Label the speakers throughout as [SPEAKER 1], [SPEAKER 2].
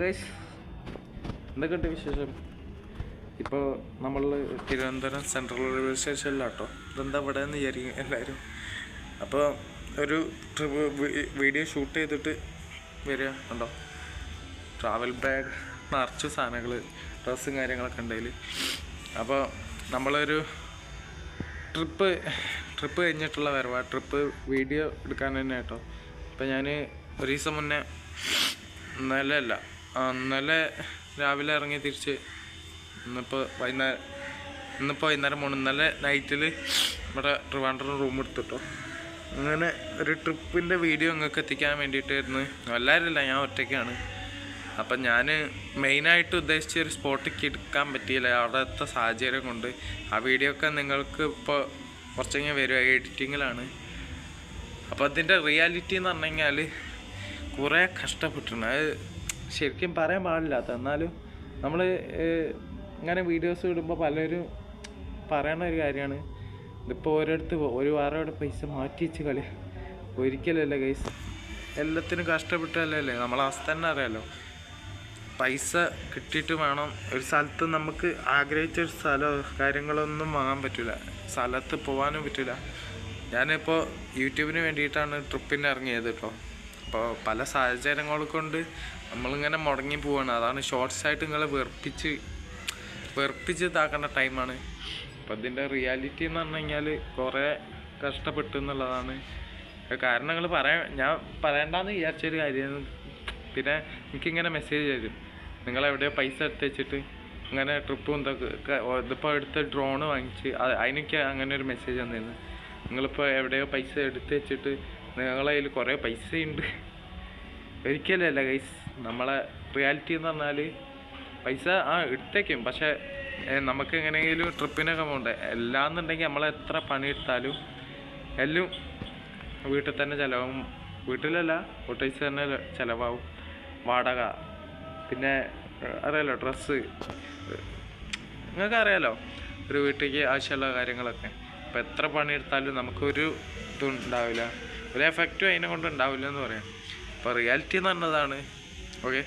[SPEAKER 1] Guys എന്തൊക്കെയുണ്ട് വിശേഷം? ഇപ്പോൾ നമ്മൾ തിരുവനന്തപുരം സെൻട്രൽ റെയിൽവേ സ്റ്റേഷനിലാട്ടോ. ഇതെന്താ ഇവിടെ നിന്ന് വിചാരിക്കും എല്ലാവരും. അപ്പോൾ ഒരു ട്രിപ്പ് വീഡിയോ ഷൂട്ട് ചെയ്തിട്ട് വരിക ഉണ്ടോ. ട്രാവൽ ബാഗ് നിറച്ച് സാധനങ്ങൾ, ഡ്രസ്സും കാര്യങ്ങളൊക്കെ ഉണ്ടെങ്കിൽ. അപ്പോൾ നമ്മളൊരു ട്രിപ്പ് കഴിഞ്ഞിട്ടുള്ള വരവാ. ട്രിപ്പ് വീഡിയോ എടുക്കാൻ തന്നെ കേട്ടോ. അപ്പോൾ ഞാൻ ഒരു ദിവസം മുന്നേ ഇന്നലെ രാവിലെ ഇറങ്ങി തിരിച്ച് ഇന്നിപ്പോൾ വൈകുന്നേരം പോകണം. ഇന്നലെ നൈറ്റിൽ ഇവിടെ ട്രിവാൻഡ്രം റൂം എടുത്തിട്ടോ. അങ്ങനെ ഒരു ട്രിപ്പിൻ്റെ വീഡിയോ നിങ്ങൾക്ക് എത്തിക്കാൻ വേണ്ടിയിട്ടായിരുന്നു. എല്ലാവരും ഇല്ല, ഞാൻ ഒറ്റയ്ക്കാണ്. അപ്പം ഞാൻ മെയിനായിട്ട് ഉദ്ദേശിച്ച ഒരു സ്പോട്ടിലേക്ക് എടുക്കാൻ പറ്റിയില്ല, അവിടുത്തെ സാഹചര്യം കൊണ്ട്. ആ വീഡിയോ ഒക്കെ നിങ്ങൾക്ക് ഇപ്പോൾ കുറച്ചെങ്കിലും വരും, എഡിറ്റിങ്ങിലാണ്. അപ്പോൾ അതിൻ്റെ റിയാലിറ്റി എന്ന് പറഞ്ഞു കഴിഞ്ഞാൽ കുറേ കഷ്ടപ്പെട്ടിട്ടുണ്ട്. അത് ശരിക്കും പറയാൻ പാടില്ലാത്ത, എന്നാലും നമ്മൾ ഇങ്ങനെ വീഡിയോസ് ഇടുമ്പോൾ പലരും പറയണ ഒരു കാര്യമാണ്, ഇതിപ്പോൾ ഒരു വേറെ പൈസ മാറ്റി വെച്ച് കളി ഒരിക്കലല്ലേ ഗൈസ്. എല്ലാത്തിനും കഷ്ടപ്പെട്ടല്ലേ, നമ്മളെ അവസ്ഥ തന്നെ അറിയാമല്ലോ. പൈസ കിട്ടിയിട്ട് വേണം ഒരു സ്ഥലത്ത് നമുക്ക് ആഗ്രഹിച്ചൊരു സ്ഥലമോ കാര്യങ്ങളൊന്നും വാങ്ങാൻ പറ്റില്ല, സ്ഥലത്ത് പോകാനും പറ്റില്ല. ഞാനിപ്പോൾ യൂട്യൂബിന് വേണ്ടിയിട്ടാണ് ട്രിപ്പിന് ഇറങ്ങിയത് കേട്ടോ. അപ്പോൾ പല സാഹചര്യങ്ങൾ കൊണ്ട് നമ്മളിങ്ങനെ മുടങ്ങി പോവാണ്. അതാണ് ഷോർട്സായിട്ട് നിങ്ങളെ വെറുപ്പിച്ച് ഇതാക്കേണ്ട ടൈമാണ്. അപ്പോൾ ഇതിൻ്റെ റിയാലിറ്റി എന്ന് പറഞ്ഞു കഴിഞ്ഞാൽ കുറേ കഷ്ടപ്പെട്ടു എന്നുള്ളതാണ്. കാരണങ്ങൾ ഞാൻ പറയണ്ടെന്ന് വിചാരിച്ചൊരു കാര്യം. പിന്നെ എനിക്കിങ്ങനെ മെസ്സേജ് തരും, നിങ്ങളെവിടെയോ പൈസ എടുത്ത് വെച്ചിട്ട് ഇങ്ങനെ ട്രിപ്പും ഇതൊക്കെ. ഇതിപ്പോൾ എടുത്ത് ഡ്രോണ് വാങ്ങിച്ച് അതിനൊക്കെ അങ്ങനെ ഒരു മെസ്സേജ് തന്നിരുന്നു. നിങ്ങളിപ്പോൾ എവിടെയോ പൈസ എടുത്ത് വെച്ചിട്ട് നിങ്ങളെ കയ്യിൽ കുറേ പൈസയുണ്ട്. ഒരിക്കലല്ല ഗൈസ്. നമ്മളെ റിയാലിറ്റി എന്ന് പറഞ്ഞാൽ പൈസ എടുത്തേക്കും, പക്ഷേ നമുക്ക് എങ്ങനെയെങ്കിലും ട്രിപ്പിനൊക്കെ പോകണ്ടേ. എല്ലാന്നുണ്ടെങ്കിൽ നമ്മളെത്ര പണിയെടുത്താലും എല്ലാം വീട്ടിൽ തന്നെ ചിലവാകും. വീട്ടിലല്ല, പൈസ തന്നെ ചിലവാകും. വാടക, പിന്നെ അറിയാലോ ഡ്രസ്സ്, നിങ്ങൾക്ക് അറിയാലോ ഒരു വീട്ടിലേക്ക് ആവശ്യമുള്ള കാര്യങ്ങളൊക്കെ. അപ്പോൾ എത്ര പണിയെടുത്താലും നമുക്കൊരു ഇതും ഉണ്ടാവില്ല, ഒരു എഫക്റ്റും അതിനെ കൊണ്ട് ഉണ്ടാവില്ല എന്ന് പറയാം. അപ്പോൾ റിയാലിറ്റി എന്ന് പറഞ്ഞതാണ്. ഓക്കെ,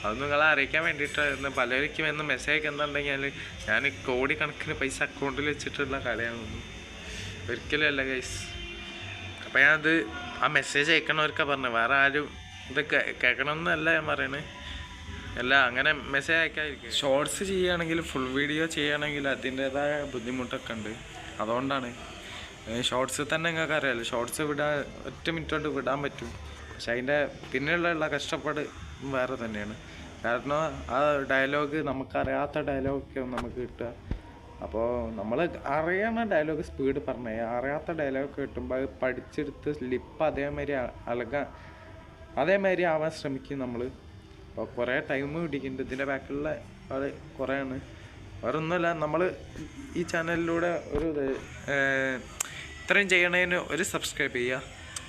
[SPEAKER 1] അത് നിങ്ങളെ അറിയിക്കാൻ വേണ്ടിയിട്ടായിരുന്നു. പലർക്കും എന്ന് മെസ്സേജ് എന്തുണ്ടെങ്കിൽ ഞാൻ കോടിക്കണക്കിന് പൈസ അക്കൗണ്ടിൽ വെച്ചിട്ടുള്ള കളിയാണെന്ന് ഒരിക്കലും അല്ല ഗൈസ്. അപ്പോൾ ഞാനത് ആ മെസ്സേജ് അയക്കണവർക്കാണ് പറഞ്ഞത്, വേറെ ആരും ഇത് കേൾക്കണമെന്നല്ല ഞാൻ പറയണത്. അല്ല, അങ്ങനെ മെസ്സേജ് അയക്കാതിരിക്കും. ഷോർട്സ് ചെയ്യുകയാണെങ്കിൽ, ഫുൾ വീഡിയോ ചെയ്യുകയാണെങ്കിൽ അതിൻ്റേതായ ബുദ്ധിമുട്ടൊക്കെ ഉണ്ട്. അതുകൊണ്ടാണ് ഷോർട്സ് തന്നെ നിങ്ങൾക്ക് അറിയാമല്ലോ, ഷോർട്സ് ഒറ്റ മിനിറ്റ് കൊണ്ട് വിടാൻ പറ്റും. പക്ഷെ അതിൻ്റെ പിന്നിലുള്ള കഷ്ടപ്പാട് വേറെ തന്നെയാണ്. കാരണം ആ ഡയലോഗ്, നമുക്കറിയാത്ത ഡയലോഗൊക്കെ നമുക്ക് കിട്ടുക. അപ്പോൾ നമ്മൾ അറിയണ ഡയലോഗ് സ്പീഡ് പറഞ്ഞേ, അറിയാത്ത ഡയലോഗ് കിട്ടുമ്പോൾ അത് പഠിച്ചെടുത്ത് ലിപ്പ് അതേമാതിരി ആവാൻ ശ്രമിക്കും നമ്മൾ. അപ്പോൾ കുറേ ടൈം പിടിക്കുന്നുണ്ട്. ഇതിൻ്റെ ബാക്കിലുള്ള അത് കുറേയാണ്, വേറെ ഒന്നുമല്ല. നമ്മൾ ഈ ചാനലിലൂടെ ഇത്രയും ചെയ്യണതിന് ഒരു സബ്സ്ക്രൈബ് ചെയ്യുക,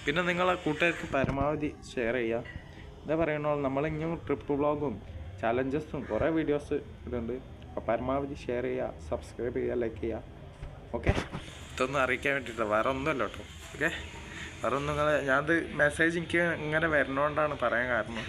[SPEAKER 1] പിന്നെ നിങ്ങളെ കൂട്ടുകാർക്ക് പരമാവധി ഷെയർ ചെയ്യുക. എന്താ പറയണോ, നമ്മളിങ്ങനെ ട്രിപ്പ് വ്ളോഗും ചലഞ്ചസും കുറേ വീഡിയോസ് ഇടുന്നുണ്ട്. അപ്പോൾ പരമാവധി ഷെയർ ചെയ്യുക, സബ്സ്ക്രൈബ് ചെയ്യുക, ലൈക്ക് ചെയ്യുക. ഓക്കെ, ഇതൊന്നും അറിയിക്കാൻ വേണ്ടിയിട്ടാണ്, വേറെ ഒന്നുമല്ല കേട്ടോ. ഓക്കെ, വേറെ ഒന്നും ഞാനത് മെസ്സേജ് എനിക്ക് ഇങ്ങനെ വരുന്നതുകൊണ്ടാണ് പറയാൻ കാരണം.